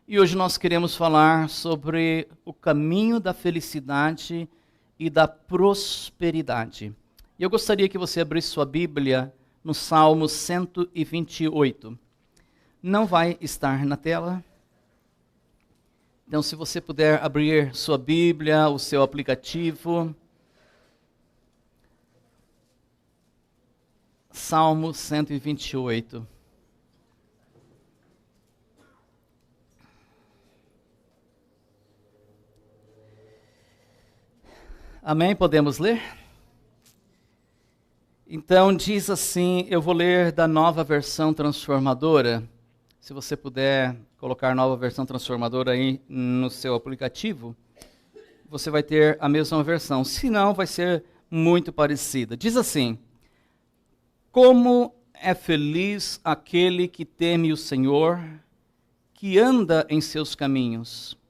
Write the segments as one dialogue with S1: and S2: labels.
S1: E hoje nós queremos falar sobre o caminho da felicidade e da prosperidade. E eu gostaria que você abrisse sua Bíblia no Salmo 128. Não vai estar na tela. Então, se você puder abrir sua Bíblia, o seu aplicativo. Salmo 128. Amém? Podemos ler? Então, diz assim, eu vou ler da Nova Versão Transformadora. Se você puder colocar Nova Versão Transformadora aí no seu aplicativo, você vai ter a mesma versão. Se não, vai ser muito parecida. Diz assim: como é feliz aquele que teme o Senhor, que anda em seus caminhos.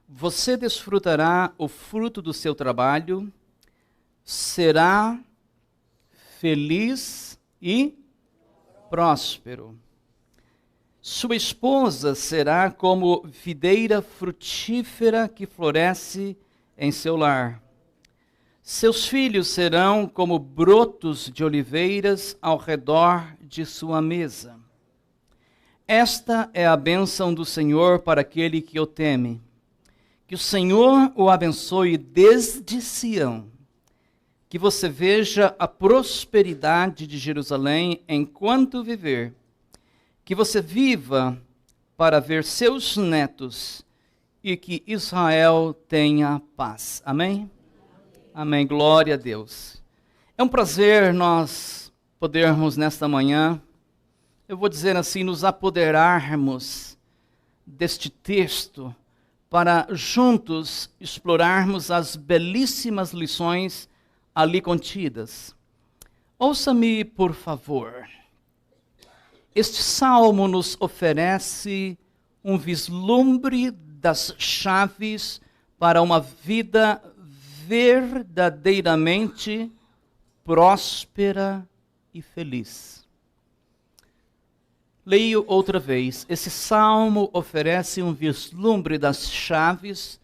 S1: Você desfrutará o fruto do seu trabalho, será feliz e próspero. Sua esposa será como videira frutífera que floresce em seu lar. Seus filhos serão como brotos de oliveiras ao redor de sua mesa. Esta é a bênção do Senhor para aquele que o teme. Que o Senhor o abençoe desde Sião. Que você veja a prosperidade de Jerusalém enquanto viver. Que você viva para ver seus netos e que Israel tenha paz. Amém? Amém. Glória a Deus. É um prazer nós podermos nesta manhã, eu vou dizer assim, nos apoderarmos deste texto para juntos explorarmos as belíssimas lições ali contidas. Ouça-me, por favor. Este salmo nos oferece um vislumbre das chaves para uma vida verdadeiramente próspera e feliz. Leio outra vez. Esse salmo oferece um vislumbre das chaves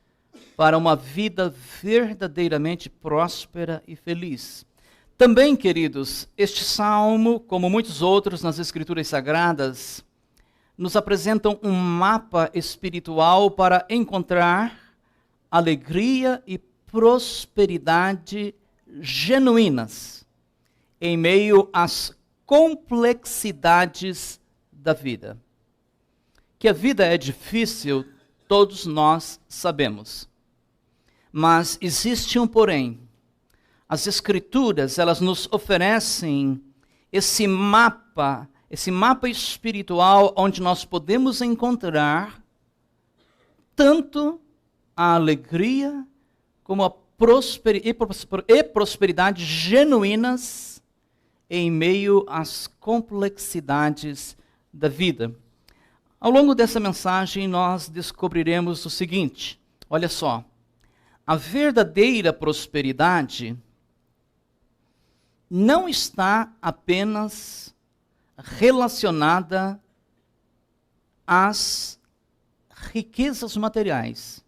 S1: para uma vida verdadeiramente próspera e feliz. Também, queridos, este salmo, como muitos outros nas Escrituras Sagradas, nos apresentam um mapa espiritual para encontrar alegria e prosperidade genuínas em meio às complexidades da vida. Que a vida é difícil, todos nós sabemos. Mas existe um porém. As Escrituras, elas nos oferecem esse mapa espiritual onde nós podemos encontrar tanto a alegria como a prosperidade genuínas em meio às complexidades da vida. Ao longo dessa mensagem, nós descobriremos o seguinte: olha só, a verdadeira prosperidade não está apenas relacionada às riquezas materiais,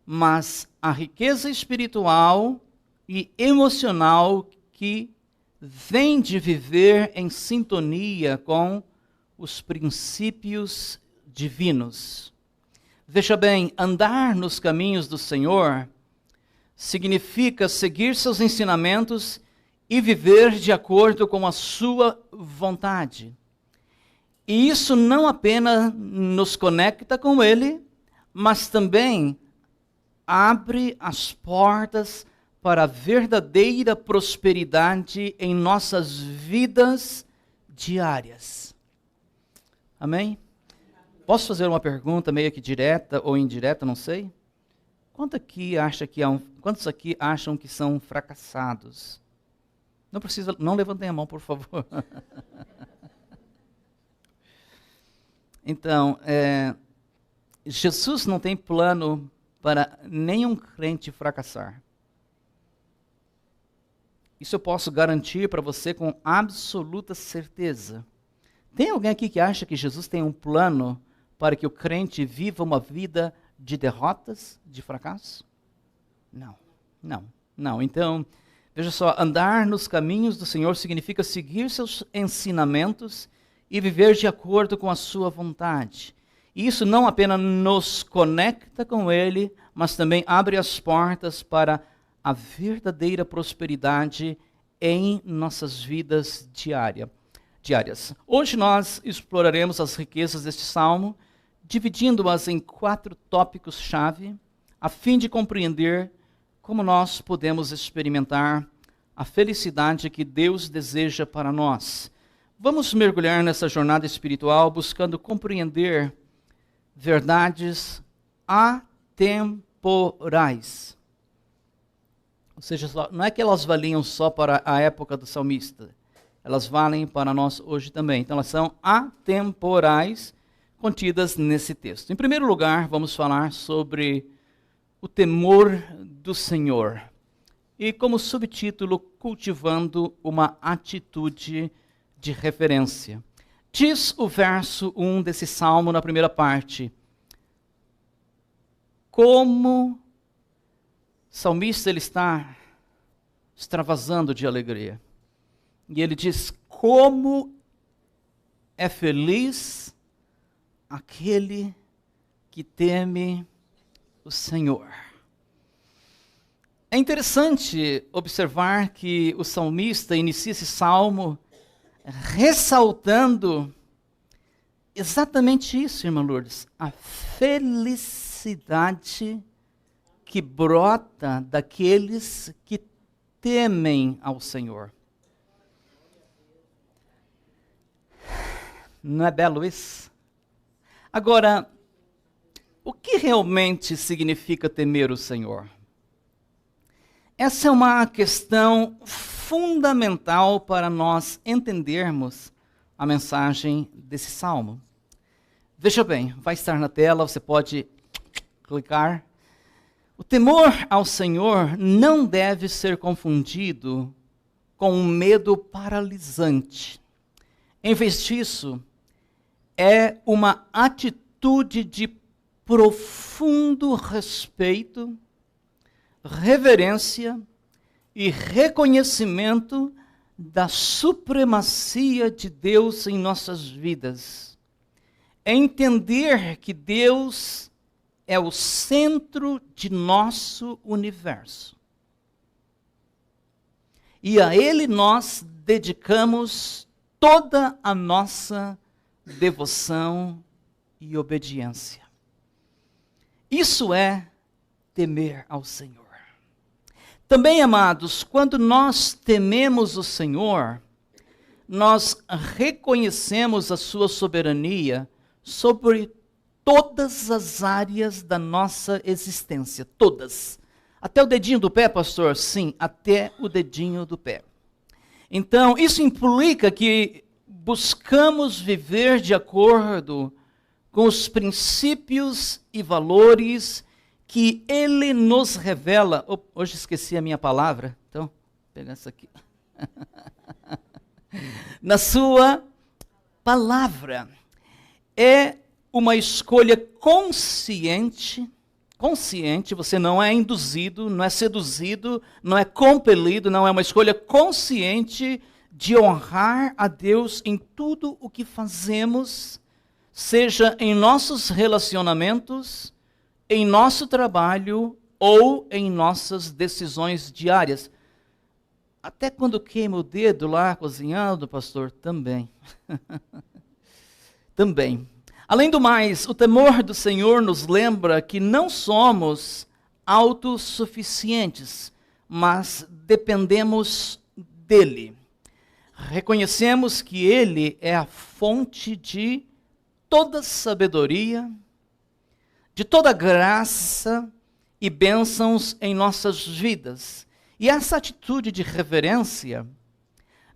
S1: mas a riqueza espiritual e emocional que vem de viver em sintonia com os princípios divinos. Veja bem, andar nos caminhos do Senhor significa seguir seus ensinamentos e viver de acordo com a sua vontade. E isso não apenas nos conecta com Ele, mas também abre as portas para a verdadeira prosperidade em nossas vidas diárias. Amém? Posso fazer uma pergunta meio que direta ou indireta, não sei? Quantos aqui acham que são fracassados? Não levantem a mão, por favor. Então, Jesus não tem plano para nenhum crente fracassar. Isso eu posso garantir para você com absoluta certeza. Tem alguém aqui que acha que Jesus tem um plano para que o crente viva uma vida de derrotas, de fracasso? Não, não, não. Então, veja só, andar nos caminhos do Senhor significa seguir seus ensinamentos e viver de acordo com a sua vontade. E isso não apenas nos conecta com Ele, mas também abre as portas para a verdadeira prosperidade em nossas vidas diárias. Hoje nós exploraremos as riquezas deste salmo, dividindo-as em 4 tópicos-chave, a fim de compreender como nós podemos experimentar a felicidade que Deus deseja para nós. Vamos mergulhar nessa jornada espiritual buscando compreender verdades atemporais. Ou seja, não é que elas valiam só para a época do salmista, elas valem para nós hoje também. Então elas são atemporais, contidas nesse texto. Em primeiro lugar, vamos falar sobre o temor do Senhor. E como subtítulo, cultivando uma atitude de referência. Diz o verso 1 desse salmo na primeira parte. Como o salmista ele está extravasando de alegria. E ele diz, como é feliz aquele que teme o Senhor. É interessante observar que o salmista inicia esse salmo ressaltando exatamente isso, irmã Lourdes, a felicidade que brota daqueles que temem ao Senhor. Não é belo isso? Agora, o que realmente significa temer o Senhor? Essa é uma questão fundamental para nós entendermos a mensagem desse salmo. Veja bem, vai estar na tela, você pode clicar. O temor ao Senhor não deve ser confundido com um medo paralisante. Em vez disso, é uma atitude de profundo respeito, reverência e reconhecimento da supremacia de Deus em nossas vidas. É entender que Deus é o centro de nosso universo. E a Ele nós dedicamos toda a nossa devoção e obediência. Isso é temer ao Senhor. Também, amados, quando nós tememos o Senhor, nós reconhecemos a sua soberania sobre todas as áreas da nossa existência, todas. Até o dedinho do pé, pastor? Sim, até o dedinho do pé. Então, isso implica que buscamos viver de acordo com os princípios e valores que Ele nos revela. Hoje esqueci a minha palavra, então, vou pegar essa aqui. Na sua palavra. É uma escolha consciente, você não é induzido, não é seduzido, não é compelido, não é uma escolha consciente de honrar a Deus em tudo o que fazemos, seja em nossos relacionamentos, em nosso trabalho ou em nossas decisões diárias. Até quando queima o dedo lá cozinhando, pastor, também. Também. Além do mais, o temor do Senhor nos lembra que não somos autossuficientes, mas dependemos dEle. Reconhecemos que Ele é a fonte de toda sabedoria, de toda graça e bênçãos em nossas vidas. E essa atitude de reverência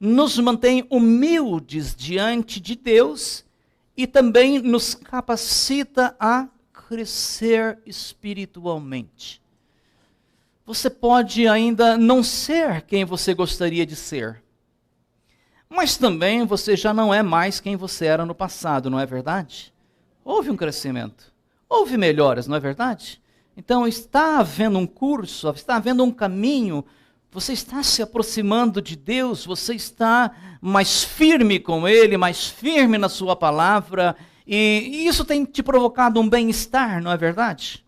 S1: nos mantém humildes diante de Deus e também nos capacita a crescer espiritualmente. Você pode ainda não ser quem você gostaria de ser, mas também você já não é mais quem você era no passado, não é verdade? Houve um crescimento, houve melhoras, não é verdade? Então está havendo um curso, está havendo um caminho, você está se aproximando de Deus, você está mais firme com Ele, mais firme na sua palavra, e isso tem te provocado um bem-estar, não é verdade?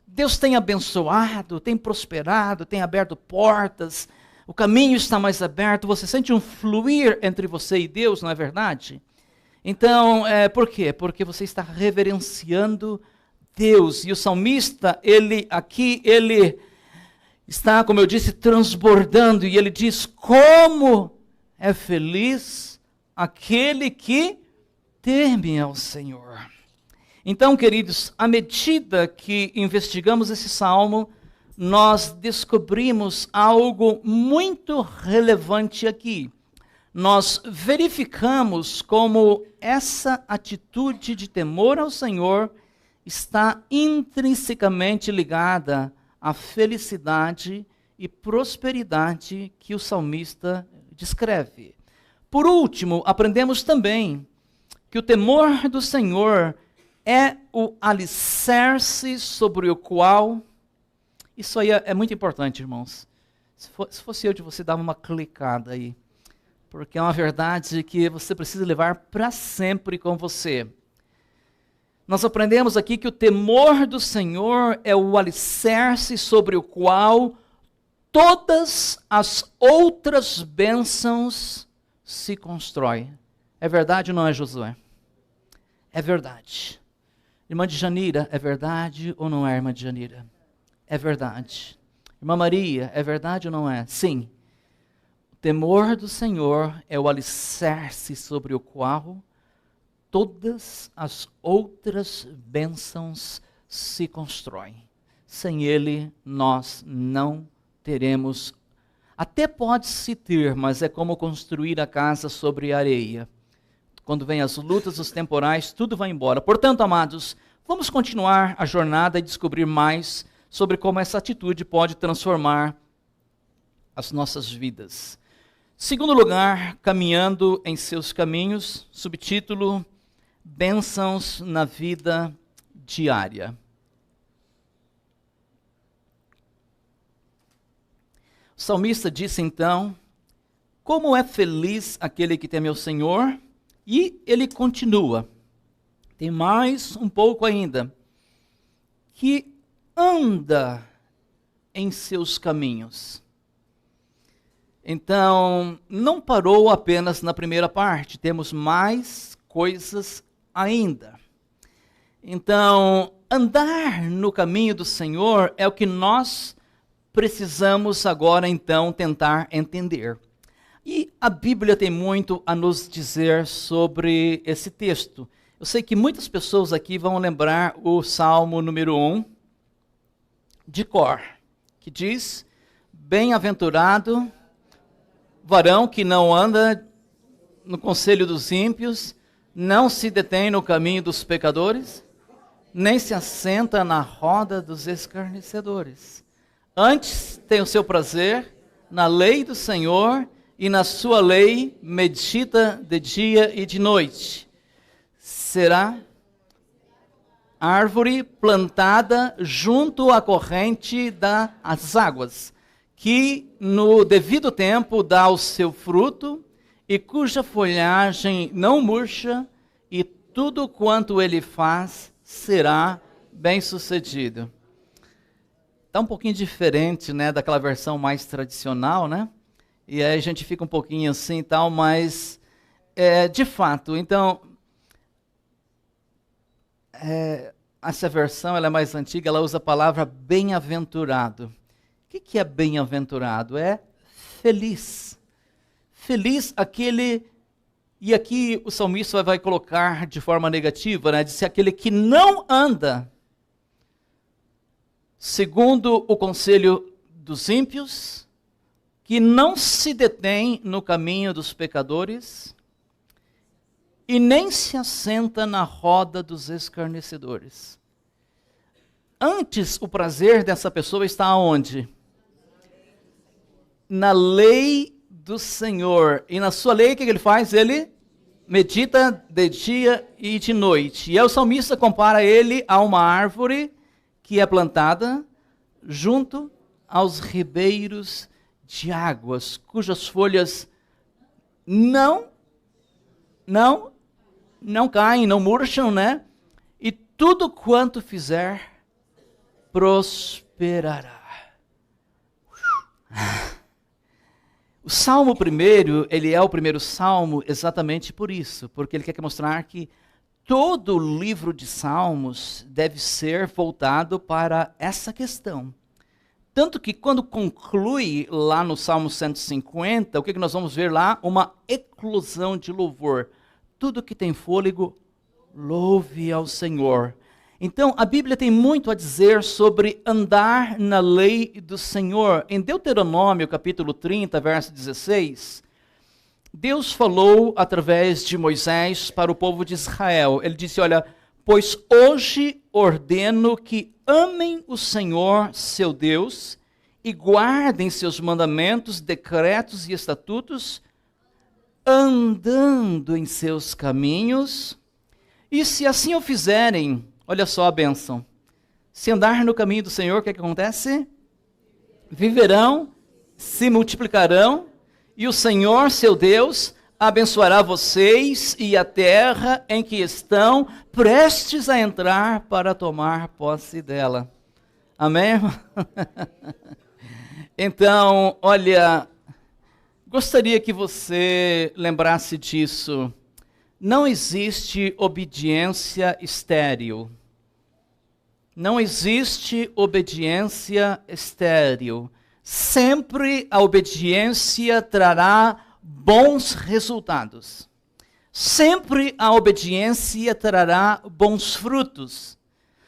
S1: Deus tem abençoado, tem prosperado, tem aberto portas, o caminho está mais aberto, você sente um fluir entre você e Deus, não é verdade? Então, por quê? Porque você está reverenciando Deus. E o salmista, ele está, como eu disse, transbordando. E ele diz, como é feliz aquele que teme ao Senhor. Então, queridos, à medida que investigamos esse salmo, nós descobrimos algo muito relevante aqui. Nós verificamos como essa atitude de temor ao Senhor está intrinsecamente ligada à felicidade e prosperidade que o salmista descreve. Por último, aprendemos também que o temor do Senhor é o alicerce sobre o qual... Isso aí é muito importante, irmãos. Se fosse eu de você, dava uma clicada aí. Porque é uma verdade que você precisa levar para sempre com você. Nós aprendemos aqui que o temor do Senhor é o alicerce sobre o qual todas as outras bênçãos se constroem. É verdade ou não é, Josué? É verdade. Irmã de Janira, é verdade ou não é, irmã de Janira? É verdade. Irmã Maria, é verdade ou não é? Sim. O temor do Senhor é o alicerce sobre o qual todas as outras bênçãos se constroem. Sem ele, nós não teremos. Até pode-se ter, mas é como construir a casa sobre areia. Quando vem as lutas, os temporais, tudo vai embora. Portanto, amados, vamos continuar a jornada e descobrir mais sobre como essa atitude pode transformar as nossas vidas. Segundo lugar, caminhando em seus caminhos, subtítulo, bênçãos na vida diária. O salmista disse então, como é feliz aquele que teme ao Senhor, e ele continua, tem mais um pouco ainda, que anda em seus caminhos. Então, não parou apenas na primeira parte, temos mais coisas ainda. Então, andar no caminho do Senhor é o que nós precisamos agora, então, tentar entender. E a Bíblia tem muito a nos dizer sobre esse texto. Eu sei que muitas pessoas aqui vão lembrar o Salmo número 1, de cor, que diz, bem-aventurado varão que não anda no conselho dos ímpios, não se detém no caminho dos pecadores, nem se assenta na roda dos escarnecedores. Antes tem o seu prazer na lei do Senhor, e na sua lei medita de dia e de noite. Será árvore plantada junto à corrente das águas, que no devido tempo dá o seu fruto, e cuja folhagem não murcha, e tudo quanto ele faz será bem-sucedido. Está um pouquinho diferente, né, daquela versão mais tradicional, né? E aí a gente fica um pouquinho assim e tal, mas de fato, então, essa versão ela é mais antiga, ela usa a palavra bem-aventurado. O que é bem-aventurado? É feliz. Feliz aquele, e aqui o salmista vai colocar de forma negativa, né? Diz aquele que não anda segundo o conselho dos ímpios, que não se detém no caminho dos pecadores e nem se assenta na roda dos escarnecedores. Antes, o prazer dessa pessoa está onde? Na lei do Senhor. E na sua lei, o que ele faz? Ele medita de dia e de noite. E aí o salmista compara ele a uma árvore que é plantada junto aos ribeiros de águas, cujas folhas não caem, não murcham, né? E tudo quanto fizer, prosperará. O Salmo 1, ele é o primeiro salmo exatamente por isso, porque ele quer mostrar que todo o livro de Salmos deve ser voltado para essa questão. Tanto que quando conclui lá no Salmo 150, o que nós vamos ver lá? Uma eclosão de louvor. Tudo que tem fôlego, louve ao Senhor. Então, a Bíblia tem muito a dizer sobre andar na lei do Senhor. Em Deuteronômio, capítulo 30, verso 16, Deus falou através de Moisés para o povo de Israel. Ele disse, olha, pois hoje ordeno que amem o Senhor, seu Deus, e guardem seus mandamentos, decretos e estatutos, andando em seus caminhos. E se assim o fizerem, olha só a bênção. Se andar no caminho do Senhor, o que acontece? Viverão, se multiplicarão, e o Senhor, seu Deus, abençoará vocês e a terra em que estão prestes a entrar para tomar posse dela. Amém? Então, olha, gostaria que você lembrasse disso. Não existe obediência estéril. Não existe obediência estéril. Sempre a obediência trará bons resultados. Sempre a obediência trará bons frutos.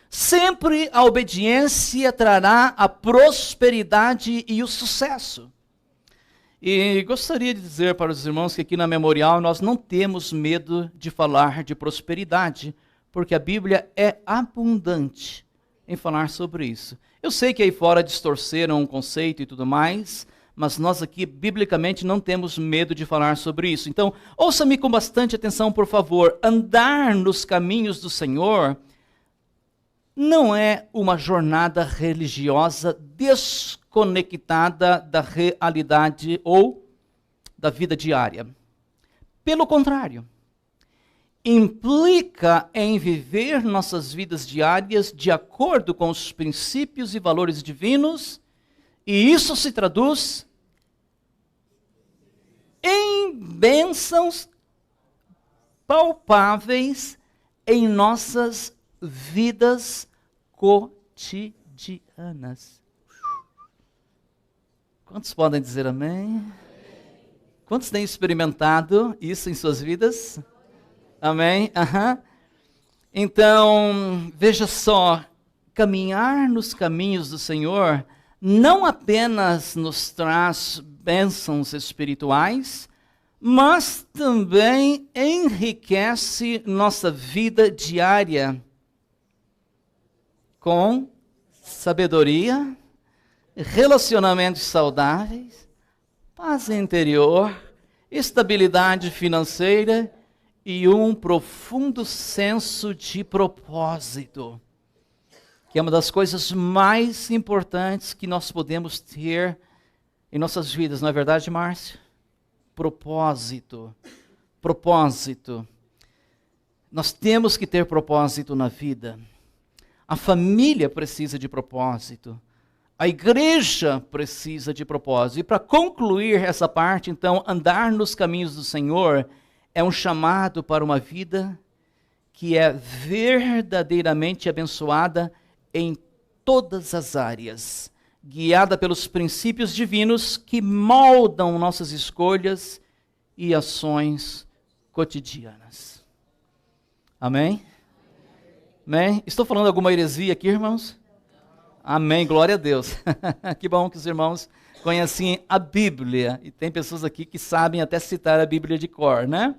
S1: Sempre a obediência trará a prosperidade e o sucesso. E gostaria de dizer para os irmãos que aqui na Memorial nós não temos medo de falar de prosperidade, porque a Bíblia é abundante em falar sobre isso. Eu sei que aí fora distorceram o conceito e tudo mais, mas nós aqui, biblicamente, não temos medo de falar sobre isso. Então, ouça-me com bastante atenção, por favor. Andar nos caminhos do Senhor não é uma jornada religiosa desconectada da realidade ou da vida diária. Pelo contrário, implica em viver nossas vidas diárias de acordo com os princípios e valores divinos, e isso se traduz em bênçãos palpáveis em nossas vidas cotidianas. Quantos podem dizer amém? Quantos têm experimentado isso em suas vidas? Amém? Uhum. Então, veja só, caminhar nos caminhos do Senhor não apenas nos traz bênçãos espirituais, mas também enriquece nossa vida diária com sabedoria, relacionamentos saudáveis, paz interior, estabilidade financeira e um profundo senso de propósito, que é uma das coisas mais importantes que nós podemos ter em nossas vidas, não é verdade, Márcio? Propósito. Propósito. Nós temos que ter propósito na vida. A família precisa de propósito. A igreja precisa de propósito. E para concluir essa parte, então, andar nos caminhos do Senhor é um chamado para uma vida que é verdadeiramente abençoada em todas as áreas, guiada pelos princípios divinos que moldam nossas escolhas e ações cotidianas. Amém? Amém? Estou falando alguma heresia aqui, irmãos? Amém, glória a Deus. Que bom que os irmãos conhecem a Bíblia. E tem pessoas aqui que sabem até citar a Bíblia de cor, né?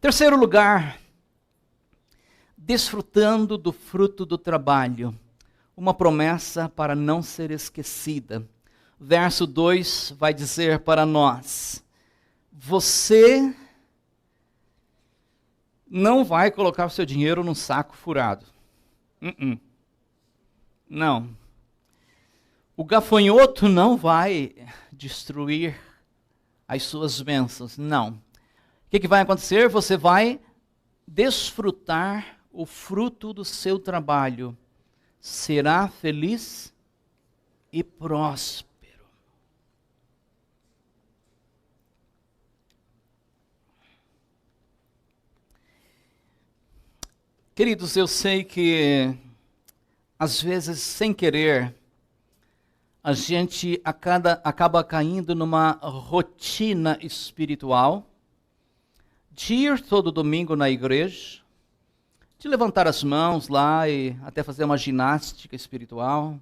S1: Terceiro lugar, desfrutando do fruto do trabalho. Uma promessa para não ser esquecida. Verso 2 vai dizer para nós: você não vai colocar o seu dinheiro num saco furado. Não. O gafanhoto não vai destruir as suas bênçãos. Não. O que vai acontecer? Você vai desfrutar o fruto do seu trabalho. Será feliz e próspero. Queridos, eu sei que, às vezes, sem querer, a gente acaba caindo numa rotina espiritual, de ir todo domingo na igreja, de levantar as mãos lá e até fazer uma ginástica espiritual,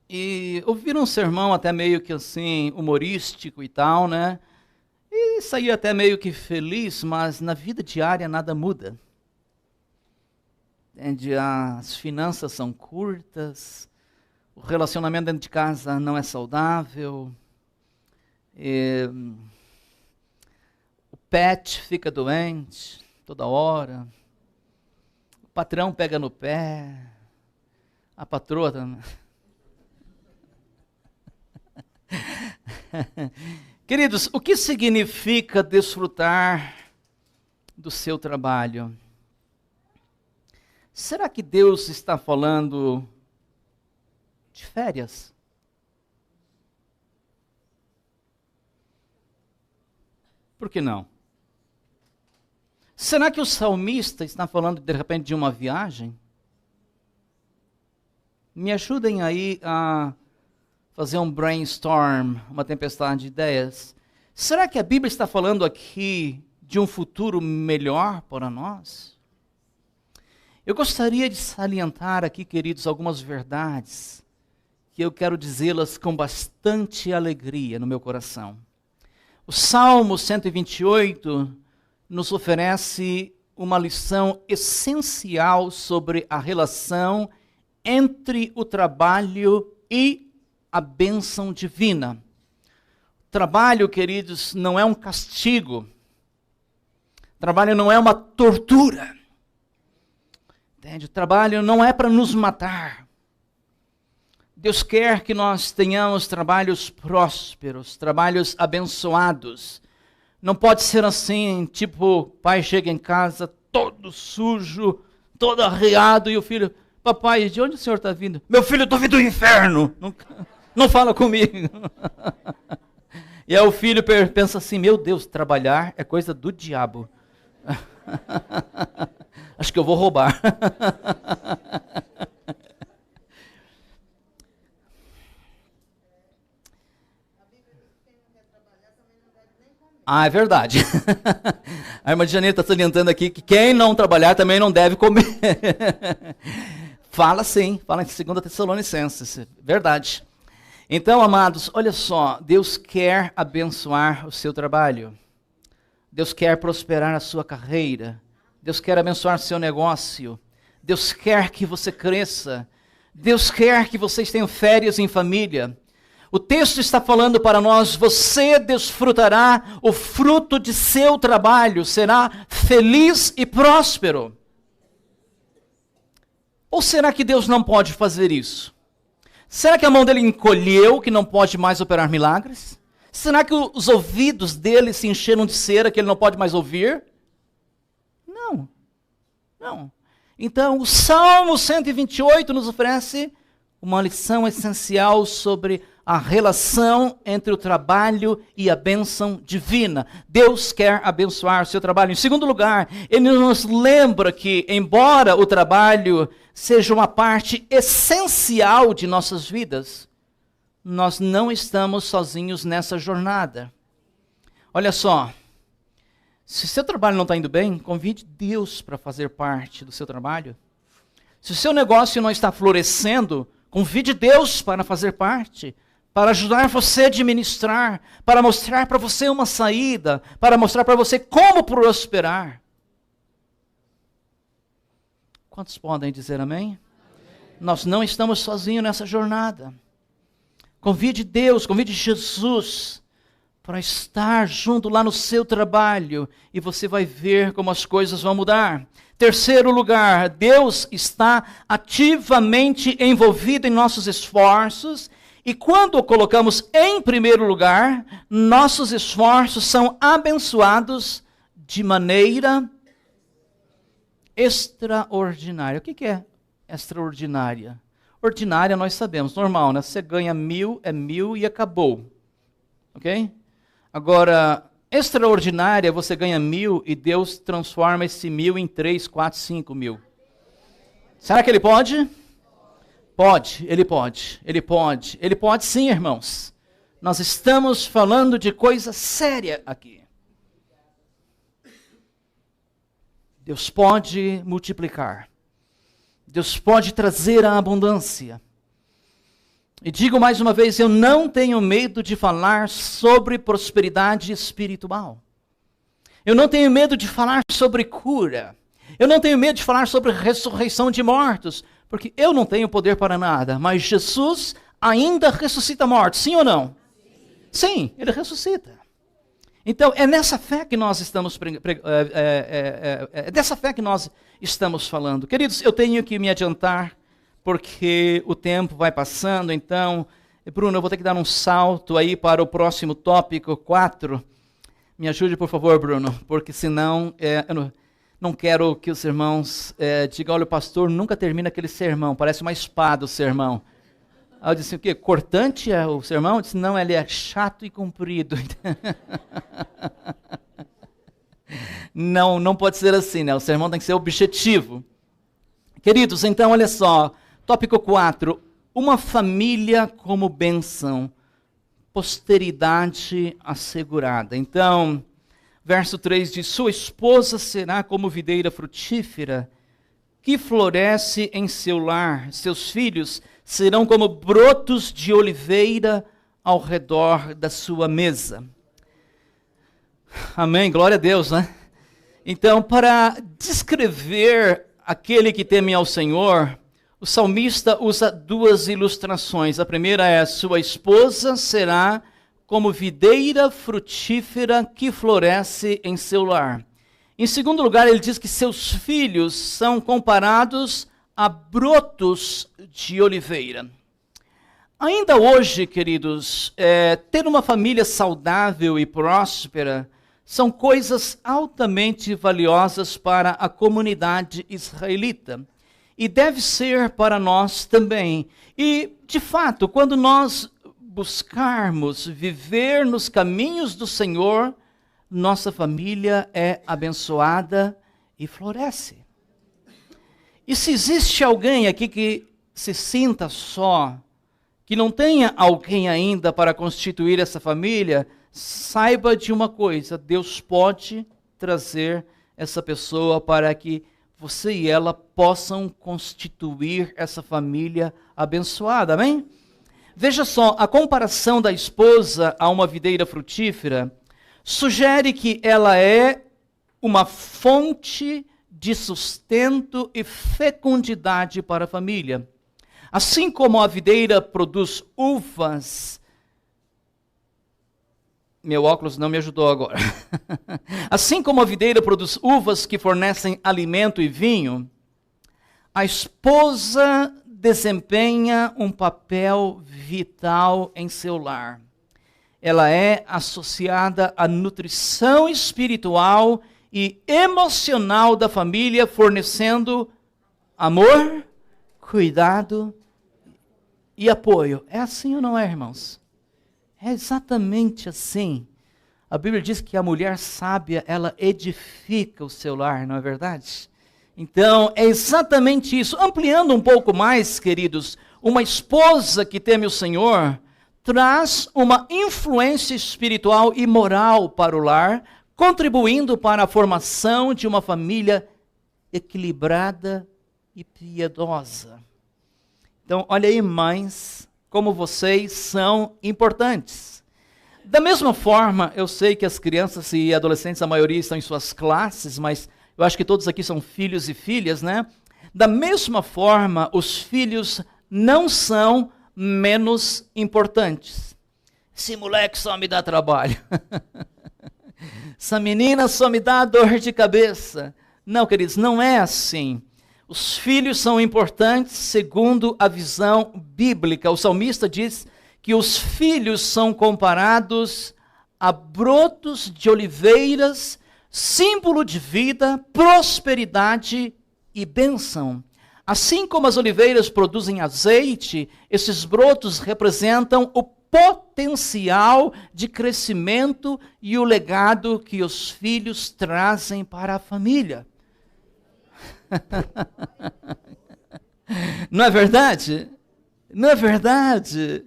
S1: e ouvir um sermão até meio que assim, humorístico e tal, né? E sair até meio que feliz, mas na vida diária nada muda. Entende? As finanças são curtas, o relacionamento dentro de casa não é saudável, o pet fica doente toda hora, o patrão pega no pé, a patroa também. Queridos, o que significa desfrutar do seu trabalho? Será que Deus está falando de férias? Por que não? Será que o salmista está falando de repente de uma viagem? Me ajudem aí a fazer um brainstorm, uma tempestade de ideias. Será que a Bíblia está falando aqui de um futuro melhor para nós? Eu gostaria de salientar aqui, queridos, algumas verdades que eu quero dizê-las com bastante alegria no meu coração. O Salmo 128 nos oferece uma lição essencial sobre a relação entre o trabalho e a bênção divina. O trabalho, queridos, não é um castigo. O trabalho não é uma tortura. Entende? O trabalho não é para nos matar. Deus quer que nós tenhamos trabalhos prósperos, trabalhos abençoados. Não pode ser assim, tipo, o pai chega em casa todo sujo, todo arreado, e o filho, papai, de onde o senhor está vindo? Meu filho, eu estou vindo do inferno. Não fala comigo. E aí o filho pensa assim, meu Deus, trabalhar é coisa do diabo. Acho que eu vou roubar. Ah, é verdade. A irmã Janeta está salientando aqui que quem não trabalhar também não deve comer. Fala sim, fala em 2 Tessalonicenses, verdade. Então, amados, olha só, Deus quer abençoar o seu trabalho. Deus quer prosperar a sua carreira. Deus quer abençoar o seu negócio. Deus quer que você cresça. Deus quer que vocês tenham férias em família. O texto está falando para nós, você desfrutará o fruto de seu trabalho, será feliz e próspero. Ou será que Deus não pode fazer isso? Será que a mão dele encolheu, que não pode mais operar milagres? Será que os ouvidos dele se encheram de cera, que ele não pode mais ouvir? Não. Então, o Salmo 128 nos oferece uma lição essencial sobre a relação entre o trabalho e a bênção divina. Deus quer abençoar o seu trabalho. Em segundo lugar, ele nos lembra que, embora o trabalho seja uma parte essencial de nossas vidas, nós não estamos sozinhos nessa jornada. Olha só, se o seu trabalho não está indo bem, convide Deus para fazer parte do seu trabalho. Se o seu negócio não está florescendo, convide Deus para fazer parte, para ajudar você a administrar, para mostrar para você uma saída, para mostrar para você como prosperar. Quantos podem dizer amém? Nós não estamos sozinhos nessa jornada. Convide Deus, convide Jesus para estar junto lá no seu trabalho, e você vai ver como as coisas vão mudar. Terceiro lugar, Deus está ativamente envolvido em nossos esforços, e quando o colocamos em primeiro lugar, nossos esforços são abençoados de maneira extraordinária. O que é extraordinária? Ordinária nós sabemos, normal, né? Você ganha 1.000, é 1.000 e acabou. Ok? Agora, extraordinária, você ganha 1.000 e Deus transforma esse 1.000 em 3, 4, 5 mil. Será que Ele pode? Pode, Ele pode, Ele pode. Ele pode sim, irmãos. Nós estamos falando de coisa séria aqui. Deus pode multiplicar. Deus pode trazer a abundância. E digo mais uma vez, eu não tenho medo de falar sobre prosperidade espiritual. Eu não tenho medo de falar sobre cura. Eu não tenho medo de falar sobre ressurreição de mortos, porque eu não tenho poder para nada, mas Jesus ainda ressuscita mortos, sim ou não? Sim, Ele ressuscita. Então, é nessa fé que nós estamos é dessa fé que nós estamos falando. Queridos, eu tenho que me adiantar, porque o tempo vai passando, então, Bruno, eu vou ter que dar um salto aí para o próximo tópico 4. Me ajude, por favor, Bruno, porque senão eu não quero que os irmãos digam, olha, o pastor nunca termina aquele sermão, parece uma espada o sermão. Aí eu disse, o quê? Cortante é o sermão? Eu disse, não, ele é chato e comprido. Não pode ser assim, né? O sermão tem que ser objetivo. Queridos, então, olha só. Tópico 4. Uma família como bênção. Posteridade assegurada. Então, verso 3 diz, sua esposa será como videira frutífera, que floresce em seu lar. Seus filhos serão como brotos de oliveira ao redor da sua mesa. Amém, glória a Deus, né? Então, para descrever aquele que teme ao Senhor, o salmista usa duas ilustrações. A primeira é, sua esposa será como videira frutífera que floresce em seu lar. Em segundo lugar, ele diz que seus filhos são comparados a brotos de oliveira. Ainda hoje, queridos, ter uma família saudável e próspera são coisas altamente valiosas para a comunidade israelita. E deve ser para nós também. E, de fato, quando nós buscarmos viver nos caminhos do Senhor, nossa família é abençoada e floresce. E se existe alguém aqui que se sinta só, que não tenha alguém ainda para constituir essa família, saiba de uma coisa, Deus pode trazer essa pessoa para que você e ela possam constituir essa família abençoada, amém? Veja só, a comparação da esposa a uma videira frutífera sugere que ela é uma fonte de sustento e fecundidade para a família. Assim como a videira produz uvas, meu óculos não me ajudou agora. Assim como a videira produz uvas que fornecem alimento e vinho, a esposa desempenha um papel vital em seu lar. Ela é associada à nutrição espiritual e emocional da família, fornecendo amor, cuidado e apoio. É assim ou não é, irmãos? É exatamente assim. A Bíblia diz que a mulher sábia, ela edifica o seu lar, não é verdade? Então, é exatamente isso. Ampliando um pouco mais, queridos, uma esposa que teme o Senhor traz uma influência espiritual e moral para o lar, contribuindo para a formação de uma família equilibrada e piedosa. Então, olha aí, mães, como vocês são importantes. Da mesma forma, eu sei que as crianças e adolescentes, a maioria estão em suas classes, mas eu acho que todos aqui são filhos e filhas, né? Da mesma forma, os filhos não são menos importantes. Esse moleque só me dá trabalho. Essa menina só me dá dor de cabeça. Não, queridos, não é assim. Os filhos são importantes segundo a visão bíblica. O salmista diz que os filhos são comparados a brotos de oliveiras, símbolo de vida, prosperidade e bênção. Assim como as oliveiras produzem azeite, esses brotos representam o potencial de crescimento e o legado que os filhos trazem para a família. Não é verdade? Não é verdade?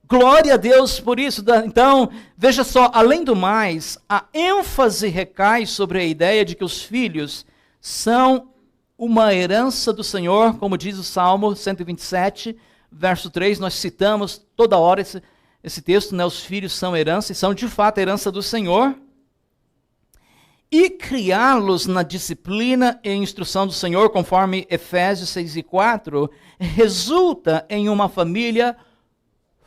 S1: Glória a Deus por isso. Então, veja só, além do mais, a ênfase recai sobre a ideia de que os filhos são uma herança do Senhor, como diz o Salmo 127, verso 3, nós citamos toda hora esse texto, né? Os filhos são herança, e são de fato a herança do Senhor. E criá-los na disciplina e instrução do Senhor, conforme Efésios 6:4, resulta em uma família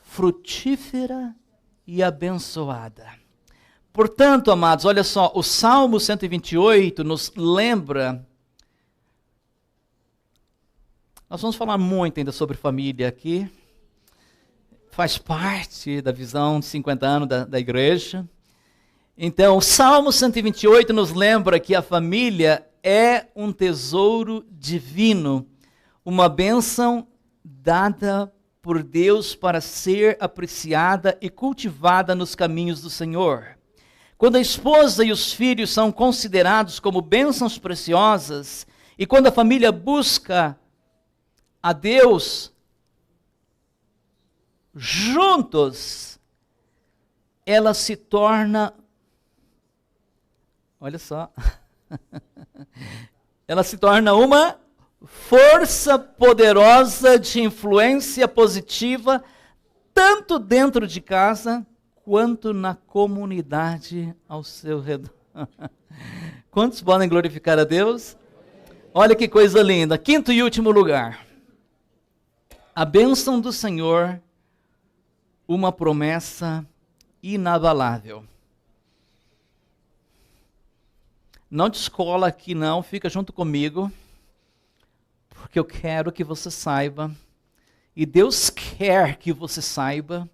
S1: frutífera e abençoada. Portanto, amados, olha só, o Salmo 128 nos lembra. Nós vamos falar muito ainda sobre família aqui. Faz parte da visão de 50 anos da igreja. Então, o Salmo 128 nos lembra que a família é um tesouro divino, uma bênção dada por Deus para ser apreciada e cultivada nos caminhos do Senhor. Quando a esposa e os filhos são considerados como bênçãos preciosas, e quando a família busca a Deus juntos, ela se torna, olha só, ela se torna uma força poderosa de influência positiva, tanto dentro de casa, quanto na comunidade ao seu redor. Quantos podem glorificar a Deus? Olha que coisa linda. Quinto e último lugar. A bênção do Senhor, uma promessa inabalável. Não descola aqui não, fica junto comigo, porque eu quero que você saiba, e Deus quer que você saiba,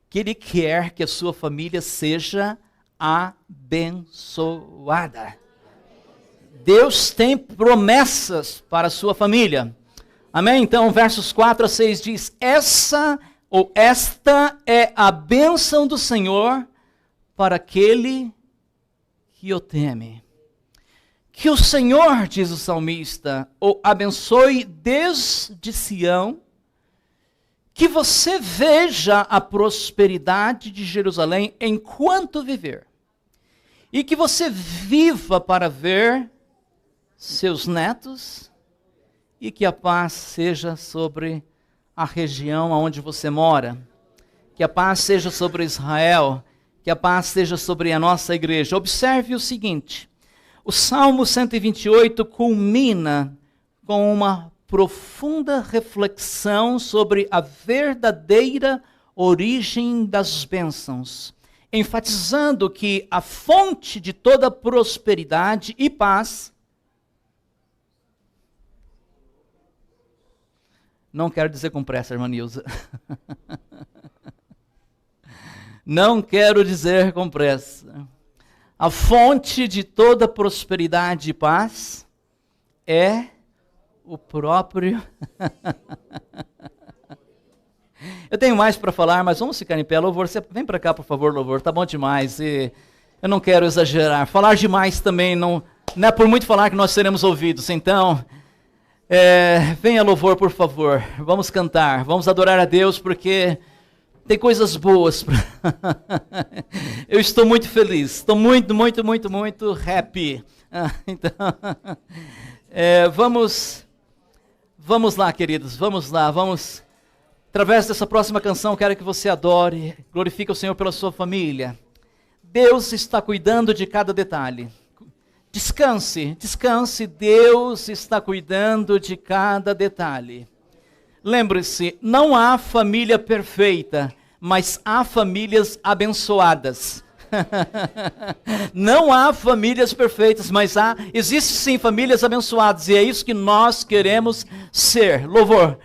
S1: que Ele quer que a sua família seja abençoada. Deus tem promessas para a sua família. Amém? Então, versos 4 a 6 diz, esta é a bênção do Senhor para aquele que o teme. Que o Senhor, diz o salmista, o abençoe desde Sião, que você veja a prosperidade de Jerusalém enquanto viver, e que você viva para ver seus netos, e que a paz seja sobre a região onde você mora, que a paz seja sobre Israel, que a paz seja sobre a nossa igreja. Observe o seguinte, o Salmo 128 culmina com uma profunda reflexão sobre a verdadeira origem das bênçãos, enfatizando que a fonte de toda prosperidade e paz, não quero dizer com pressa, irmã Nilza. Não quero dizer com pressa. A fonte de toda prosperidade e paz é o próprio. Eu tenho mais para falar, mas vamos ficar em pé. Louvor, você vem para cá, por favor, Louvor. Tá bom demais. E eu não quero exagerar. Falar demais também não é por muito falar que nós seremos ouvidos. Então, venha, Louvor, por favor. Vamos cantar, vamos adorar a Deus, porque tem coisas boas. Eu estou muito feliz, estou muito happy. Então, vamos lá, queridos, vamos lá, através dessa próxima canção, quero que você adore, glorifique o Senhor pela sua família. Deus está cuidando de cada detalhe. Descanse, Deus está cuidando de cada detalhe. Lembre-se, não há família perfeita, mas há famílias abençoadas. Não há famílias perfeitas, mas existem sim famílias abençoadas, e é isso que nós queremos ser. Louvor.